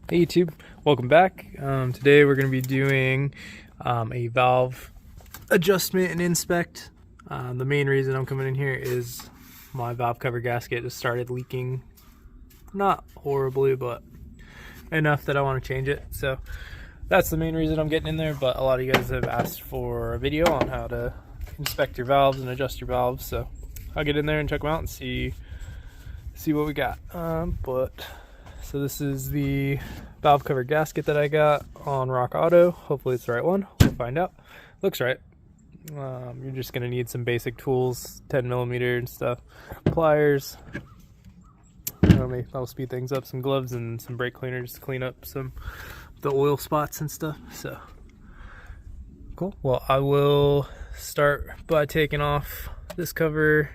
Hey YouTube, welcome back. Today we're going to be doing a valve adjustment and inspect. The main reason I'm coming in here is my valve cover gasket just started leaking. Not horribly, but enough that I want to change it. So that's the main reason I'm getting in there, but a lot of you guys have asked for a video on how to inspect your valves and adjust your valves. So I'll get in there and check them out and see what we got. So this is the valve cover gasket that I got on Rock Auto. Hopefully it's the right one. We'll find out. Looks right. You're just gonna need some basic tools, 10mm and stuff, pliers. Maybe that'll speed things up. Some gloves and some brake cleaners to clean up the oil spots and stuff. So cool. Well, I will start by taking off this cover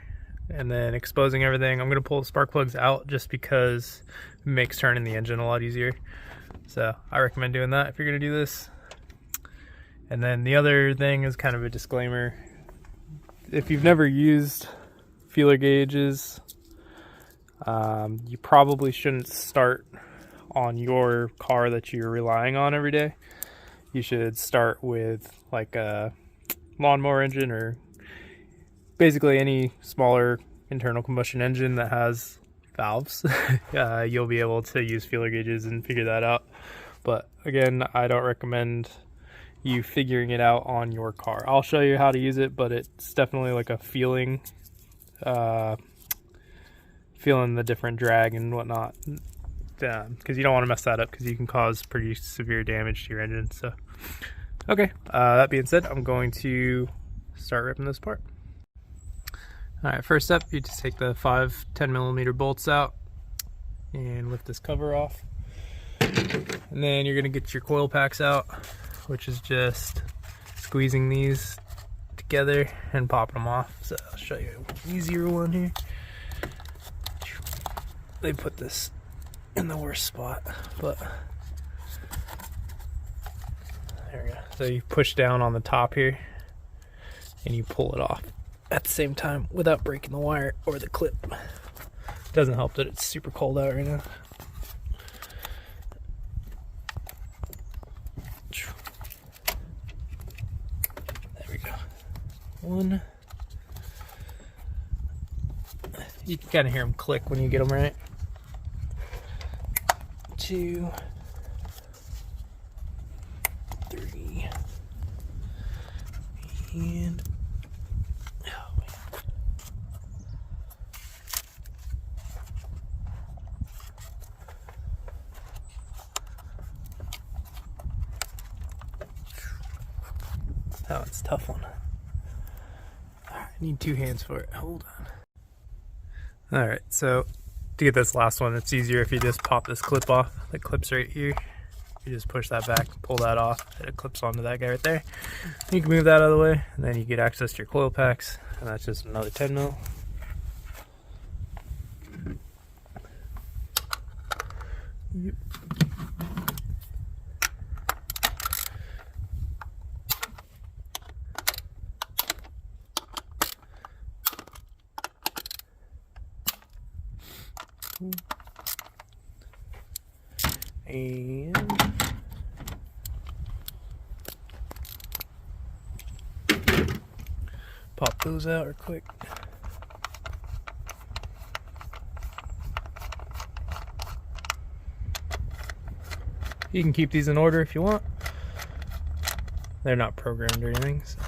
and then exposing everything. I'm gonna pull the spark plugs out just because it makes turning the engine a lot easier. So I recommend doing that if you're gonna do this. And then the other thing is kind of a disclaimer. If you've never used feeler gauges, you probably shouldn't start on your car that you're relying on every day. You should start with like a lawnmower engine or basically any smaller internal combustion engine that has valves. You'll be able to use feeler gauges and figure that out. But again, I don't recommend you figuring it out on your car. I'll show you how to use it, but it's definitely like a feeling the different drag and whatnot, because you don't want to mess that up because you can cause pretty severe damage to your engine. So okay, that being said, I'm going to start ripping this apart. Alright, first up, you just take the 5 10mm bolts out and lift this cover off. And then you're going to get your coil packs out, which is just squeezing these together and popping them off. So I'll show you an easier one here. They put this in the worst spot, but there we go. So you push down on the top here and you pull it off at the same time without breaking the wire or the clip. Doesn't help that it's super cold out right now. There we go. One. You can kind of hear them click when you get them right. 2, 3, and oh, it's a tough one. I need 2 hands for it. Hold on. Alright, so to get this last one, it's easier if you just pop this clip off. The clip's right here. You just push that back, pull that off, and it clips onto that guy right there. You can move that out of the way, and then you get access to your coil packs, and that's just another 10mm. Yep. And pop those out real quick. You can keep these in order if you want. They're not programmed or anything, so.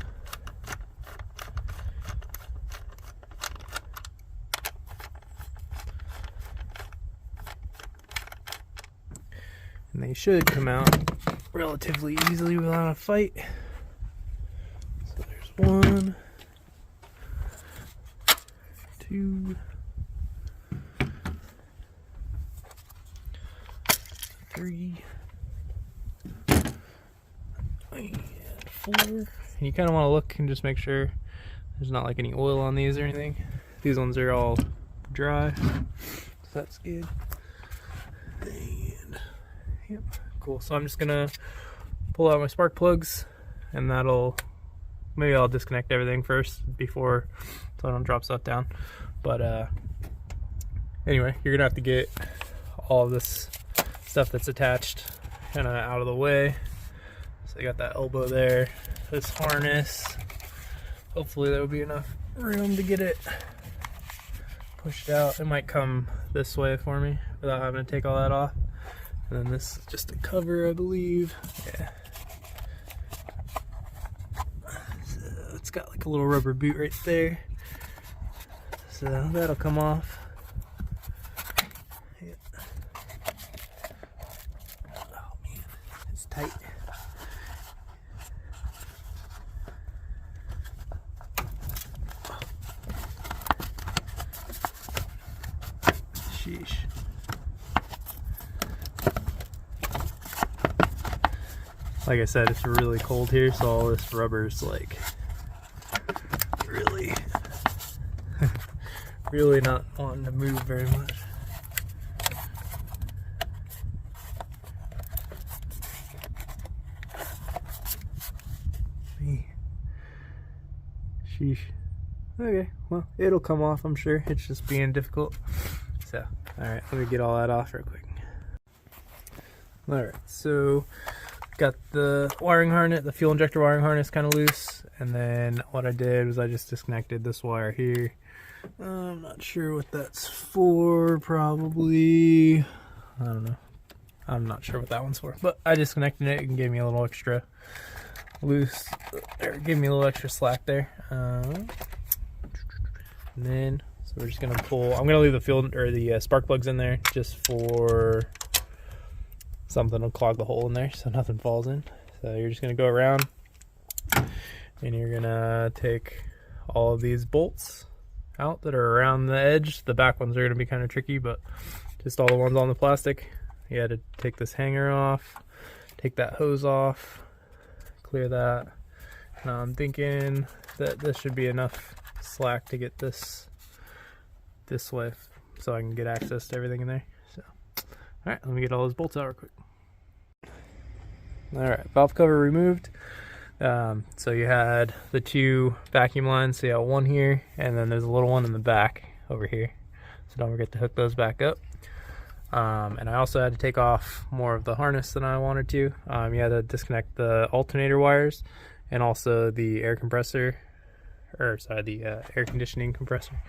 And they should come out relatively easily without a fight. So there's 1, 2, 3, and 4. And you kind of want to look and just make sure there's not like any oil on these or anything. These ones are all dry, so that's good. And yep, cool. So I'm just gonna pull out my spark plugs, and maybe I'll disconnect everything first before, so I don't drop stuff down. But anyway, you're gonna have to get all of this stuff that's attached kind of out of the way. So you got that elbow there, this harness. Hopefully there will be enough room to get it pushed out. It might come this way for me without having to take all that off. And then this is just a cover, I believe. Yeah. So it's got like a little rubber boot right there. So that'll come off. Yeah. Oh man, it's tight. Sheesh. Like I said, it's really cold here, so all this rubber's like really really not wanting to move very much. Sheesh. Okay, well, it'll come off, I'm sure. It's just being difficult. So, alright, let me get all that off real quick. Alright, so got the wiring harness, the fuel injector wiring harness kind of loose, and then what I did was I just disconnected this wire here. I'm not sure what that's for, probably, I don't know. I'm not sure what that one's for, but I disconnected it and gave me a little extra loose, or gave me a little extra slack there. And then, so we're just gonna pull, I'm gonna leave the fuel, or the spark plugs in there just for something to clog the hole in there so nothing falls in. So you're just gonna go around and you're gonna take all of these bolts out that are around the edge. The back ones are gonna be kind of tricky, but just all the ones on the plastic. You had to take this hanger off, take that hose off, clear that. Now I'm thinking that this should be enough slack to get this way so I can get access to everything in there. So, alright, let me get all those bolts out real quick. Alright, valve cover removed. So you had the two vacuum lines, so you got one here, and then there's a little one in the back over here. So don't forget to hook those back up. And I also had to take off more of the harness than I wanted to. You had to disconnect the alternator wires and also the air compressor, or sorry, the air conditioning compressor.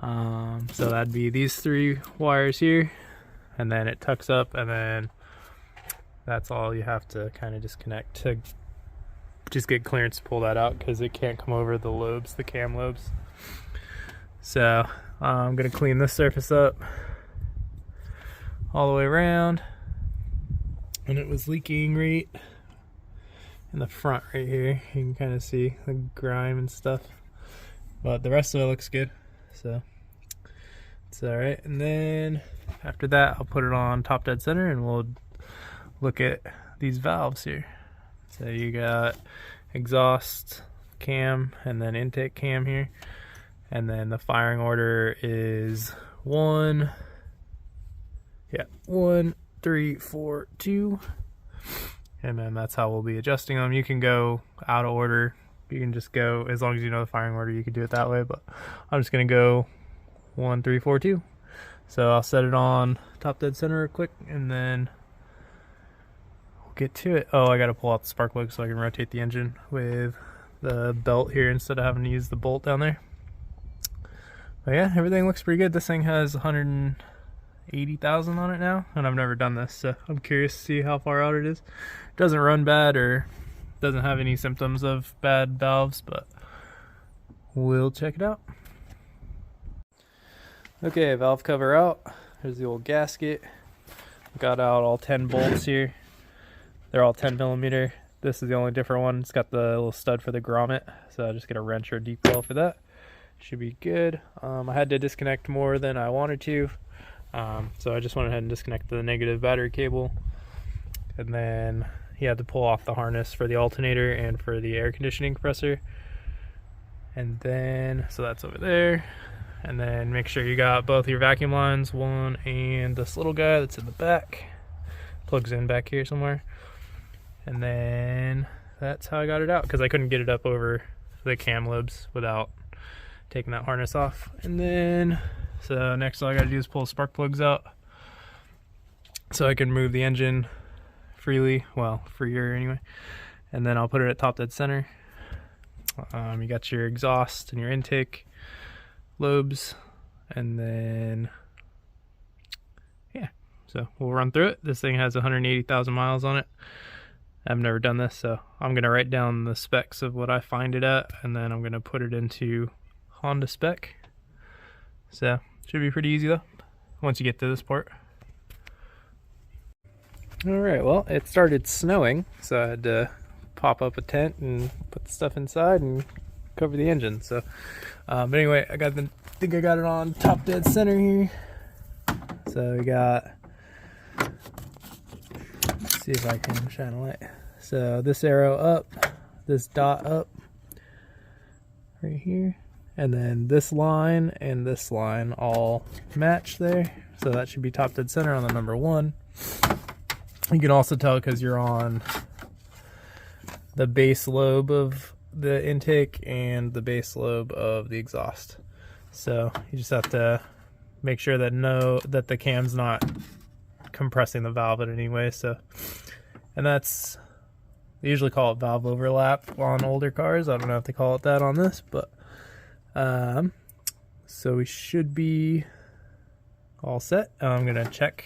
So that'd be these three wires here, and then it tucks up, and then that's all you have to kind of disconnect to just get clearance to pull that out, because it can't come over the lobes, the cam lobes. So I'm gonna clean this surface up all the way around, and it was leaking right in the front right here. You can kind of see the grime and stuff, but the rest of it looks good, so it's all right. And then after that, I'll put it on top dead center and we'll look at these valves here. So you got exhaust cam and then intake cam here, and then the firing order is 1, 3, 4, 2, and then that's how we'll be adjusting them. You can go out of order, you can just go, as long as you know the firing order, you can do it that way, but I'm just gonna go 1, 3, 4, 2. So I'll set it on top dead center real quick, and then we'll get to it. Oh, I gotta pull out the spark plug so I can rotate the engine with the belt here instead of having to use the bolt down there. But yeah, everything looks pretty good. This thing has 180,000 on it now, and I've never done this, so I'm curious to see how far out it is. It doesn't run bad or doesn't have any symptoms of bad valves, but we'll check it out. Okay, valve cover out. There's the old gasket. Got out all 10 bolts here. They're all 10mm. This is the only different one. It's got the little stud for the grommet, so I'll just get a wrench or a deep well for that. Should be good. I had to disconnect more than I wanted to, so I just went ahead and disconnected the negative battery cable, and then he had to pull off the harness for the alternator and for the air conditioning compressor, and then so that's over there. And then make sure you got both your vacuum lines, one and this little guy that's in the back, plugs in back here somewhere. And then that's how I got it out, because I couldn't get it up over the cam lobes without taking that harness off. And then so next all I gotta do is pull spark plugs out. so I can move the engine freely, well, freer anyway. And then I'll put it at top dead center. You got your exhaust and your intake lobes, and then yeah, so we'll run through it. This thing has 180,000 miles on it. I've never done this, so I'm gonna write down the specs of what I find it at, and then I'm gonna put it into Honda spec. So should be pretty easy though, once you get to this part. All right, well, it started snowing, so I had to pop up a tent and put the stuff inside and cover the engine. So, but anyway, I think I got it on top dead center here. So we got, let's see if I can shine a light. So this arrow up, this dot up, right here, and then this line and this line all match there. So that should be top dead center on the number 1. You can also tell because you're on the base lobe of the intake and the base lobe of the exhaust. So you just have to make sure that the cam's not compressing the valve in any way. So, and that's, they usually call it valve overlap on older cars. I don't know if they call it that on this, but so we should be all set. I'm gonna check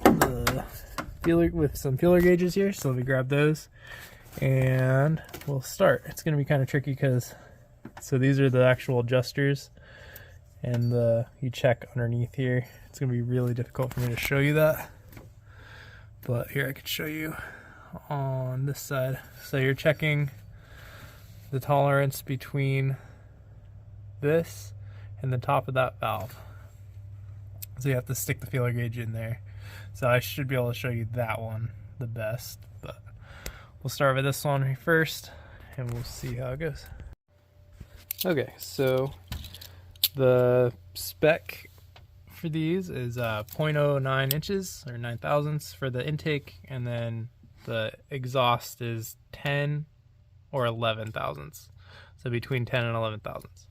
the feeler with some feeler gauges here, so let me grab those and we'll start. It's gonna be kind of tricky because, so these are the actual adjusters, and you check underneath here. It's gonna be really difficult for me to show you that, but here I could show you on this side. So you're checking the tolerance between this and the top of that valve. So you have to stick the feeler gauge in there. So I should be able to show you that one the best, but we'll start with this one first and we'll see how it goes. Okay, so the spec for these is 0.09 inches or 9 thousandths for the intake, and then the exhaust is 10 or 11 thousandths. So between 10 and 11 thousandths.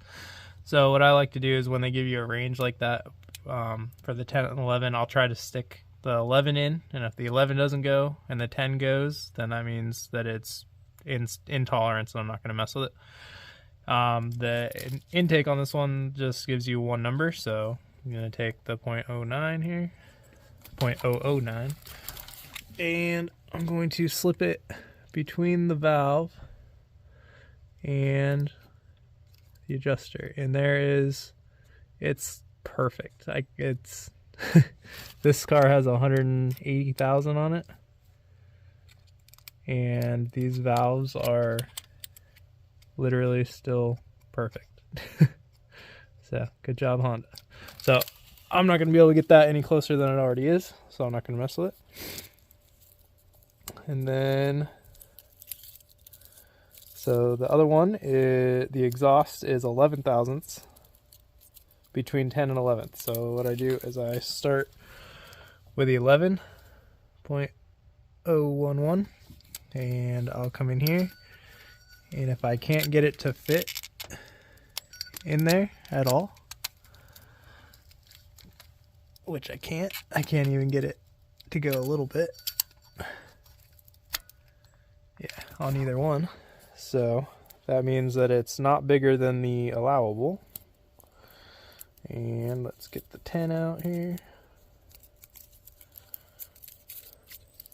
So what I like to do is when they give you a range like that, for the 10 and 11, I'll try to stick the 11 in, and if the 11 doesn't go and the 10 goes, then that means that it's in tolerance and I'm not going to mess with it. The intake on this one just gives you one number, so I'm going to take the 0.09 here, 0.009, and I'm going to slip it between the valve and the adjuster, and it's perfect. It's this car has 180,000 on it, and these valves are literally still perfect. So good job, Honda. So I'm not going to be able to get that any closer than it already is, so I'm not going to mess with it. And then, so the other one is, the exhaust is 11 thousandths between 10 and 11. So what I do is I start with the 11.011, and I'll come in here, and if I can't get it to fit in there at all, which I can't even get it to go a little bit, yeah, on either one. So that means that it's not bigger than the allowable. And let's get the 10 out here.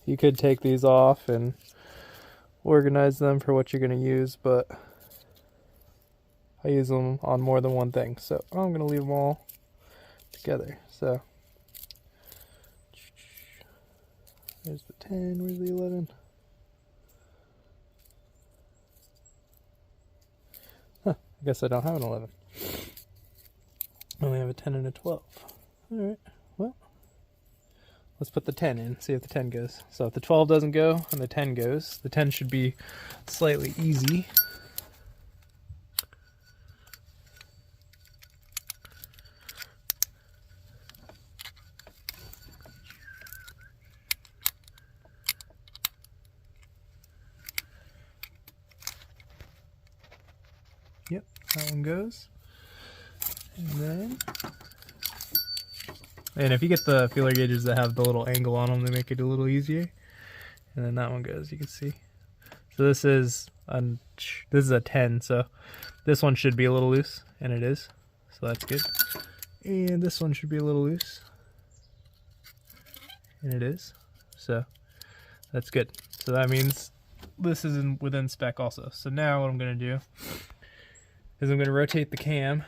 You could take these off and organize them for what you're going to use, but I use them on more than one thing, so I'm going to leave them all together. So there's the 10, where's the 11? Huh, I guess I don't have an 11. I only have a 10 and a 12. Alright, well, let's put the 10 in, see if the 10 goes. So if the 12 doesn't go and the 10 goes, the 10 should be slightly easy. Yep, that one goes. And then And if you get the feeler gauges that have the little angle on them, they make it a little easier. And then that one goes, you can see. So this is a 10, so this one should be a little loose, and it is. So that's good. And this one should be a little loose, and it is. So that's good. So that means this is within spec also. So now what I'm going to do is I'm going to rotate the cam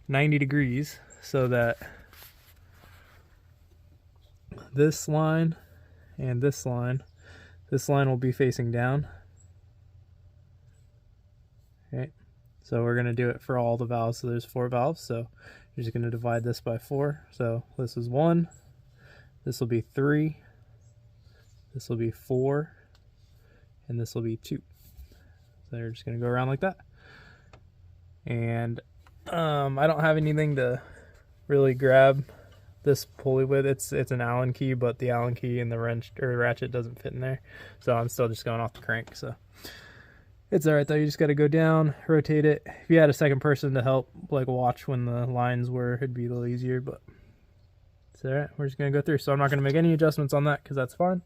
90 degrees so that this line and this line will be facing down. Okay, so we're going to do it for all the valves. So there's 4 valves, so you're just going to divide this by 4. So this is 1, this will be 3, this will be 4, and this will be 2. So you're just going to go around like that. And I don't have anything to really grab this pulley with. It's an Allen key, but the Allen key and the wrench or ratchet doesn't fit in there, so I'm still just going off the crank. So it's all right though. You just got to go down, rotate it. If you had a second person to help, like watch when the lines were, it'd be a little easier. But it's all right. We're just gonna go through. So I'm not gonna make any adjustments on that because that's fine.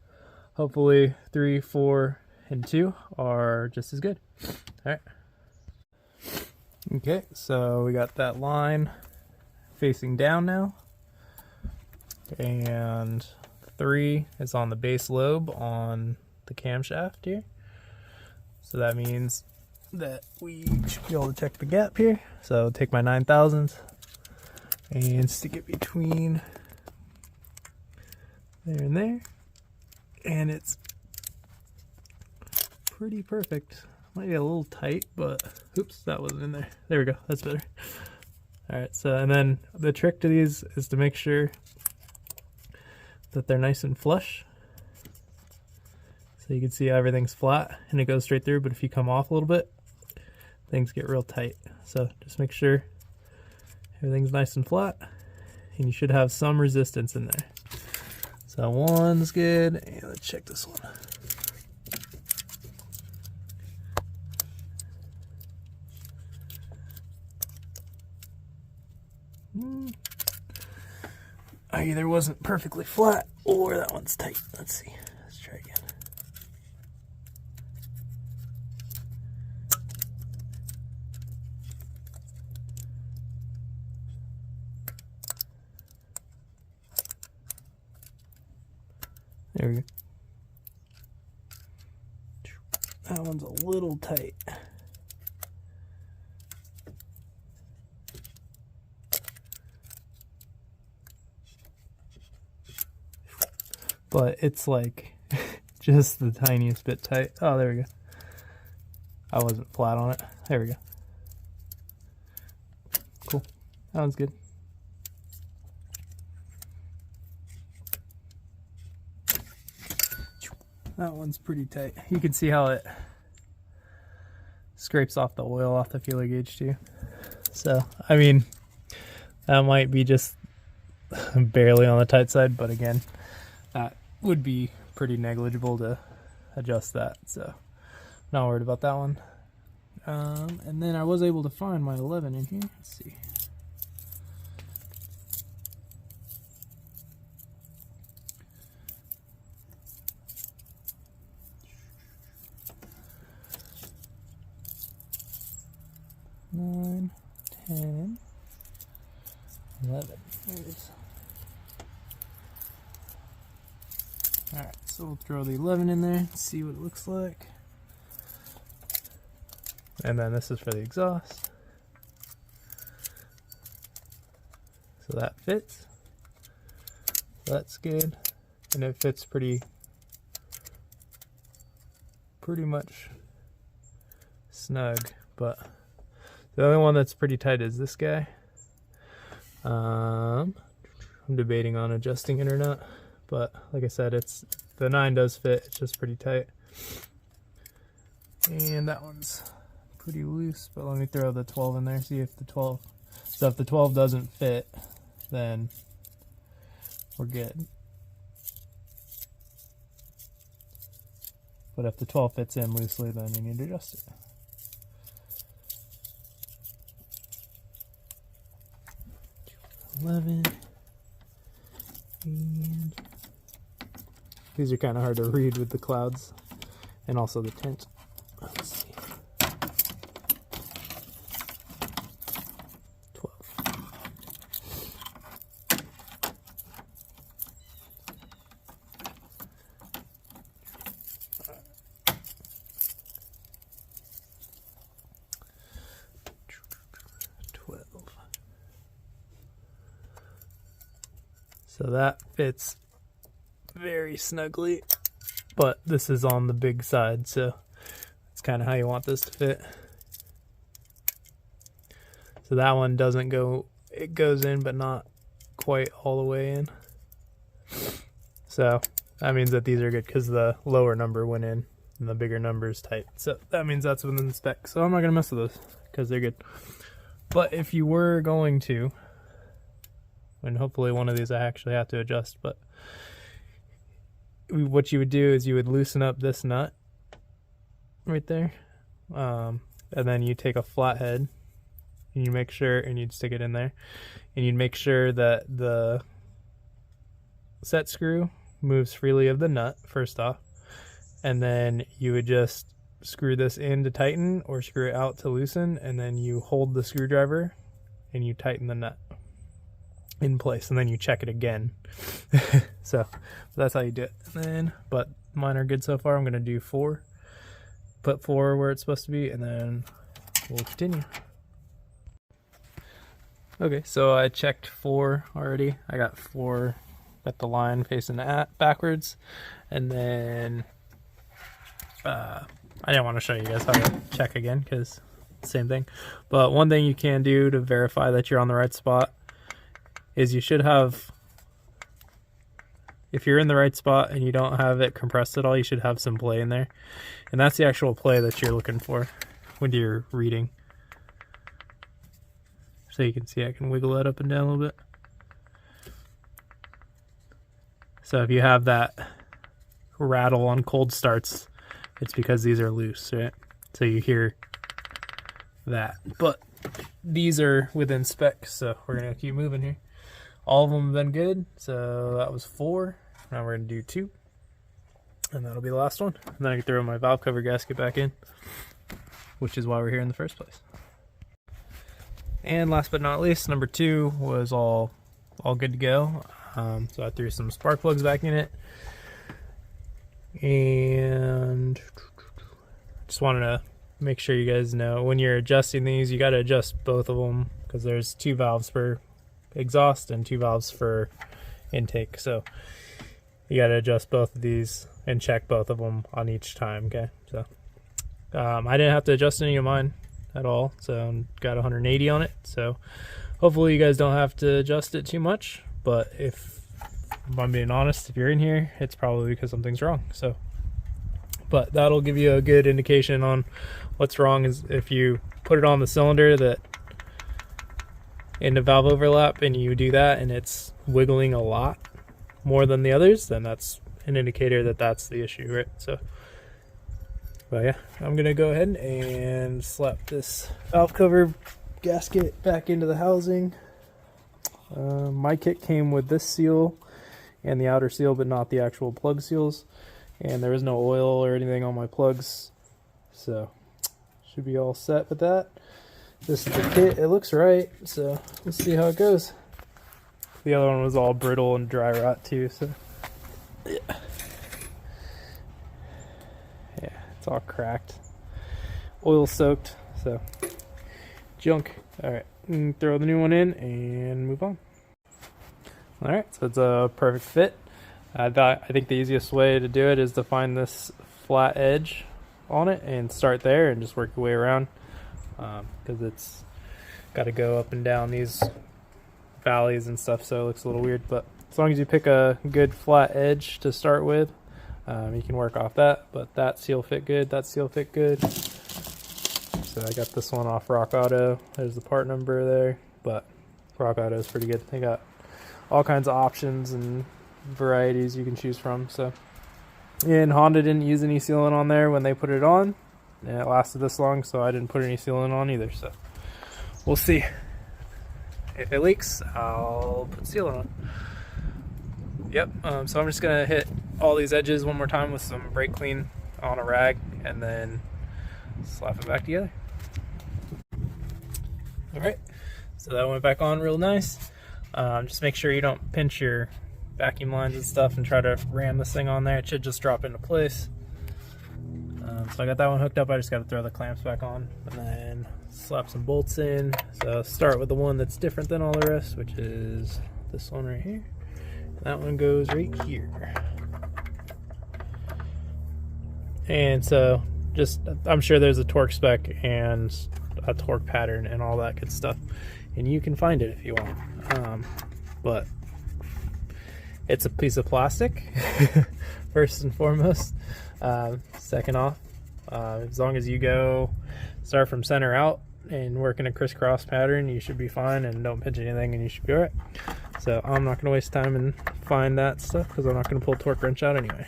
Hopefully 3, 4, and 2 are just as good. All right. Okay, so we got that line facing down now. And 3 is on the base lobe on the camshaft here. So that means that we should be able to check the gap here. So take my 9,000ths and stick it between there and there. And it's pretty perfect. Might get a little tight, but oops, that wasn't in there. There we go, that's better. All right, so and then the trick to these is to make sure that they're nice and flush. So you can see everything's flat and it goes straight through, but if you come off a little bit, things get real tight. So just make sure everything's nice and flat, and you should have some resistance in there. So 1's good, and let's check this one. Either wasn't perfectly flat or that one's tight. Let's see. Let's try again. There we go. That one's a little tight. But it's like just the tiniest bit tight. Oh, there we go. I wasn't flat on it. There we go. Cool. That one's good. That one's pretty tight. You can see how it scrapes off the oil off the feeler gauge too. So, I mean, that might be just barely on the tight side, but again, that would be pretty negligible to adjust that, so not worried about that one. And then I was able to find my 11 in here. Let's see. Nine, 10, 11. There it is. Alright, so we'll throw the 11 in there and see what it looks like. And then this is for the exhaust. So that fits. So that's good. And it fits pretty much snug. But the only one that's pretty tight is this guy. I'm debating on adjusting it or not. But like I said, the 9 does fit, it's just pretty tight. And that one's pretty loose, but let me throw the 12 in there, see if the 12, so if the 12 doesn't fit, then we're good. But if the 12 fits in loosely, then you need to adjust it. $11. And these are kind of hard to read with the clouds and also the tint. Let's see. 12. So that fits very snugly, but this is on the big side, so that's kind of how you want this to fit. So that one doesn't go, it goes in but not quite all the way in. So that means that these are good because the lower number went in and the bigger number is tight. So that means that's within the spec. So I'm not gonna mess with those because they're good. But if you were going to, and hopefully one of these I actually have to adjust, but what you would do is you would loosen up this nut right there, and then you take a flathead and you make sure, and you'd stick it in there, and you'd make sure that the set screw moves freely of the nut first off, and then you would just screw this in to tighten or screw it out to loosen, and then you hold the screwdriver and you tighten the nut in place, and then you check it again. So that's how you do it. And then, but mine are good so far. I'm gonna do 4, put 4 where it's supposed to be, and then we'll continue. Okay, so I checked 4 already. I got 4 at the line facing backwards, and then I didn't want to show you guys how to check again because same thing. But one thing you can do to verify that you're on the right spot is you should have, if you're in the right spot and you don't have it compressed at all, you should have some play in there. And that's the actual play that you're looking for when you're reading. So you can see I can wiggle that up and down a little bit. So if you have that rattle on cold starts, it's because these are loose, right? So you hear that. But these are within spec, so we're gonna keep moving here. All of them have been good, so that was 4. Now we're gonna do 2, and that'll be the last one. And then I can throw my valve cover gasket back in, which is why we're here in the first place. And last but not least, number 2 was all good to go. So I threw some spark plugs back in it, and just wanted to make sure you guys know when you're adjusting these, you got to adjust both of them because there's 2 valves for exhaust and 2 valves for intake. So you got to adjust both of these and check both of them on each time. Okay, so I didn't have to adjust any of mine at all, so got 180 on it. So hopefully you guys don't have to adjust it too much, but if I'm being honest, if you're in here, it's probably because something's wrong. So but that'll give you a good indication on what's wrong. Is if you put it on the cylinder that in the valve overlap and you do that and it's wiggling a lot more than the others, then that's an indicator that that's the issue, right? So but yeah, I'm gonna go ahead and slap this valve cover gasket back into the housing. My kit came with this seal and the outer seal, but not the actual plug seals, and there is no oil or anything on my plugs, so should be all set with that. This is the kit. It looks right, so let's see how it goes. The other one was all brittle and dry rot too, so yeah, it's all cracked, oil soaked, so junk. All right, throw the new one in and move on. All right, so it's a perfect fit. I think the easiest way to do it is to find this flat edge on it and start there and just work your way around, because it's got to go up and down these valleys and stuff, so it looks a little weird. But as long as you pick a good flat edge to start with, you can work off that. But that seal fit good, that seal fit good. So I got this one off Rock Auto. There's the part number there, but Rock Auto is pretty good. They got all kinds of options and varieties you can choose from. So, and Honda didn't use any sealant on there when they put it on, and it lasted this long, so I didn't put any sealant on either. So we'll see. If it leaks, I'll put sealant on. Yep, so I'm just gonna hit all these edges one more time with some brake clean on a rag and then slap it back together. Alright, so that went back on real nice. Just make sure you don't pinch your vacuum lines and stuff and try to ram this thing on there. It should just drop into place. So I got that one hooked up. I just got to throw the clamps back on and then slap some bolts in. So start with the one that's different than all the rest, which is this one right here. That one goes right here. And so just, I'm sure there's a torque spec and a torque pattern and all that good stuff, and you can find it if you want. But it's a piece of plastic, first and foremost. Second off, as long as you start from center out and work in a crisscross pattern, you should be fine, and don't pinch anything and you should be alright. So I'm not going to waste time and find that stuff because I'm not going to pull a torque wrench out anyway.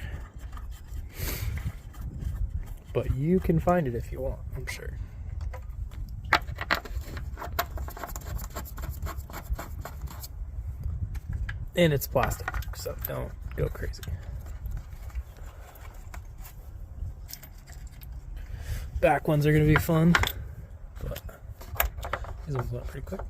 But you can find it if you want, I'm sure. And it's plastic, so don't go crazy. Back ones are going to be fun, but these ones went pretty quick.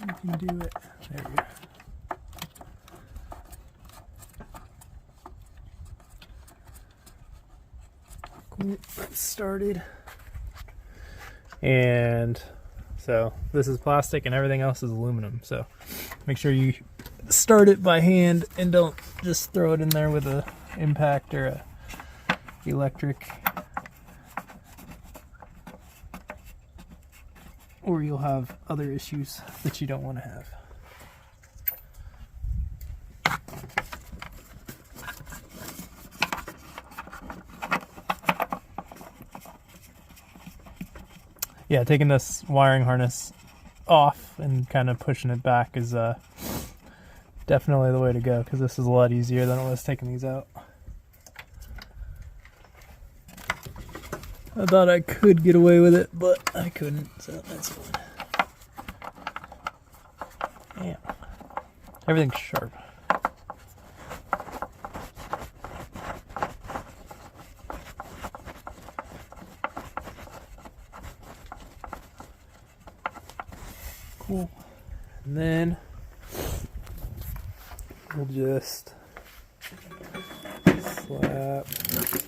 You can do it. There we go. Cool. That started. And so this is plastic and everything else is aluminum. So make sure you start it by hand and don't just throw it in there with a impact or a electric, or you'll have other issues that you don't want to have. Yeah, taking this wiring harness off and kind of pushing it back is definitely the way to go, because this is a lot easier than it was taking these out. I thought I could get away with it, but I couldn't, so that's fine. Yeah. Everything's sharp. Cool. And then we'll just slap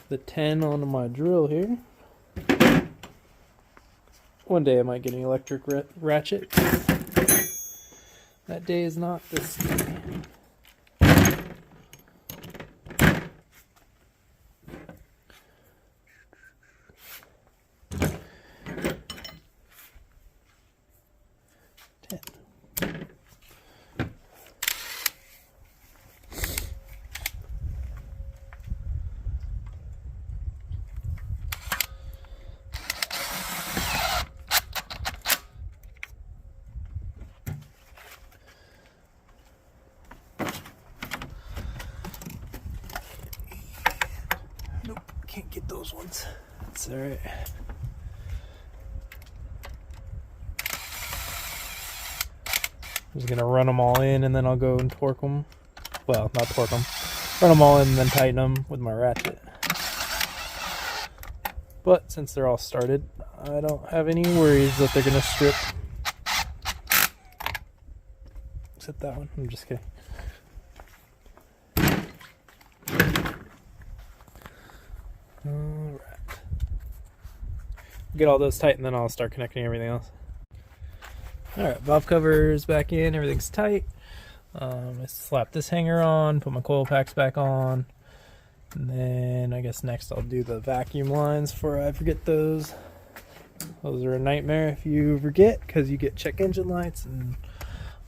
the 10 onto my drill here. One day I might get an electric ratchet. That day is not this day. Nope, can't get those ones. That's alright. I'm just gonna run them all in and then I'll go and torque them. Well, not torque them. Run them all in and then tighten them with my ratchet. But since they're all started, I don't have any worries that they're gonna strip. Except that one. I'm just kidding. Alright. Get all those tight and then I'll start connecting everything else. Alright, valve cover's back in, everything's tight. I slap this hanger on, put my coil packs back on. And then I guess next I'll do the vacuum lines before I forget those. Those are a nightmare if you forget, because you get check engine lights and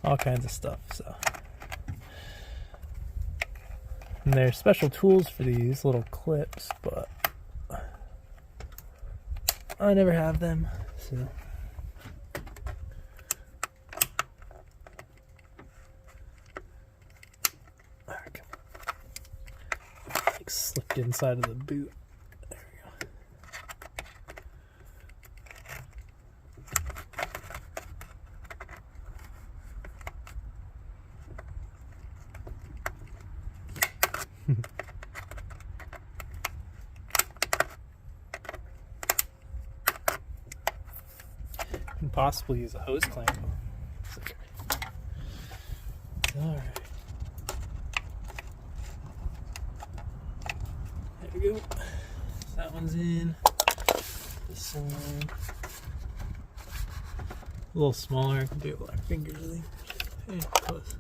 all kinds of stuff. So, and there's special tools for these little clips, but I never have them, so. Like slipped inside of the boot. There we go. And possibly use a hose clamp. Alright. There we go. That one's in. This one. A little smaller. I can do it with my fingers, I think. Yeah, close.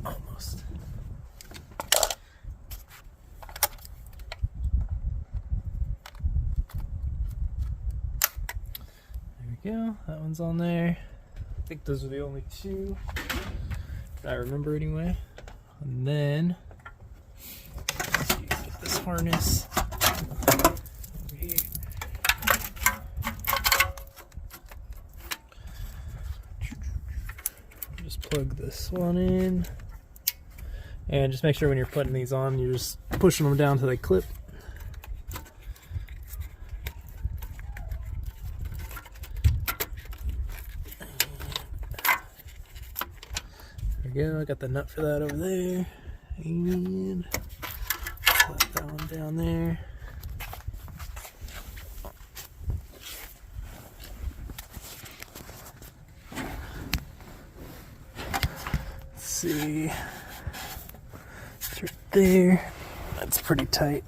Almost. There we go. That one's on there. I think those are the only two that I remember anyway. And then let's see, get this harness over here. Just plug this one in. And just make sure when you're putting these on, you're just pushing them down till they clip. There we go, I got the nut for that over there. And slap that one down there. Let's see. It's right there. That's pretty tight.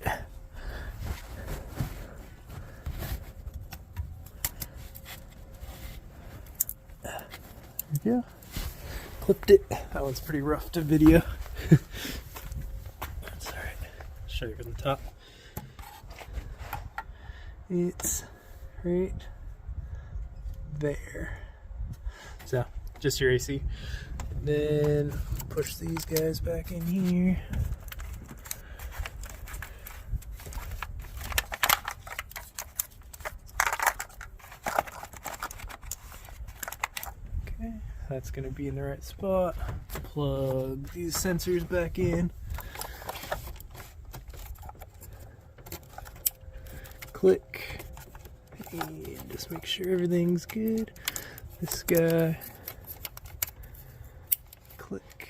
There we go. Clipped it. That one's pretty rough to video. That's alright. Show you from the top. It's right there. So, just your AC. And then push these guys back in here. Okay, that's going to be in the right spot. Plug these sensors back in. Click. And just make sure everything's good. This guy. Click.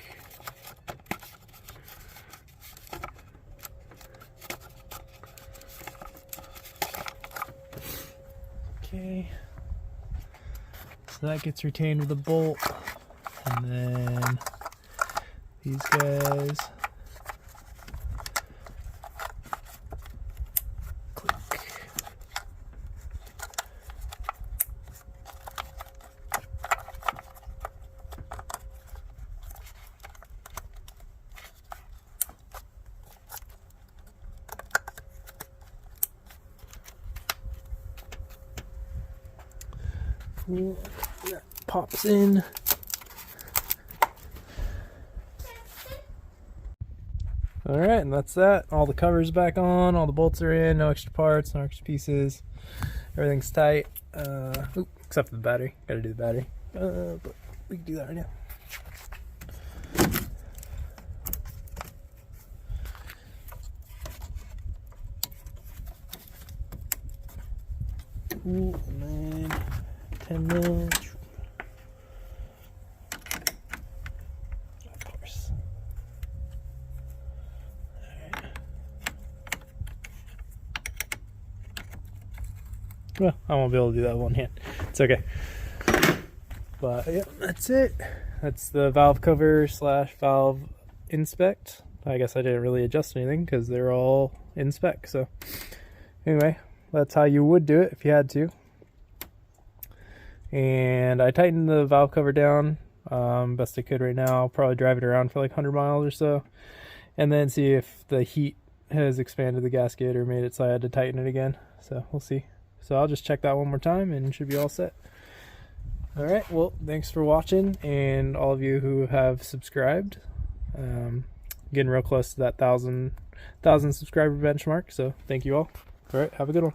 Okay. So that gets retained with a bolt. And then these guys. Click. Cool. That pops in. Alright, and that's that. All the covers back on, all the bolts are in, no extra parts, no extra pieces. Everything's tight. Except for the battery. Gotta do the battery. But we can do that right now. Cool, and then 10 mil. Of course. Alright. Well, I won't be able to do that with one hand. It's okay. But yeah, that's it. That's the valve cover / valve inspect. I guess I didn't really adjust anything because they're all in spec. So anyway, that's how you would do it if you had to. And I tightened the valve cover down best I could right now. I'll probably drive it around for like 100 miles or so, and then see if the heat has expanded the gasket or made it so I had to tighten it again. So we'll see. So I'll just check that one more time and should be all set. All right, well, thanks for watching, and all of you who have subscribed. Getting real close to that 1,000 subscriber benchmark, so thank you all. All right, have a good one.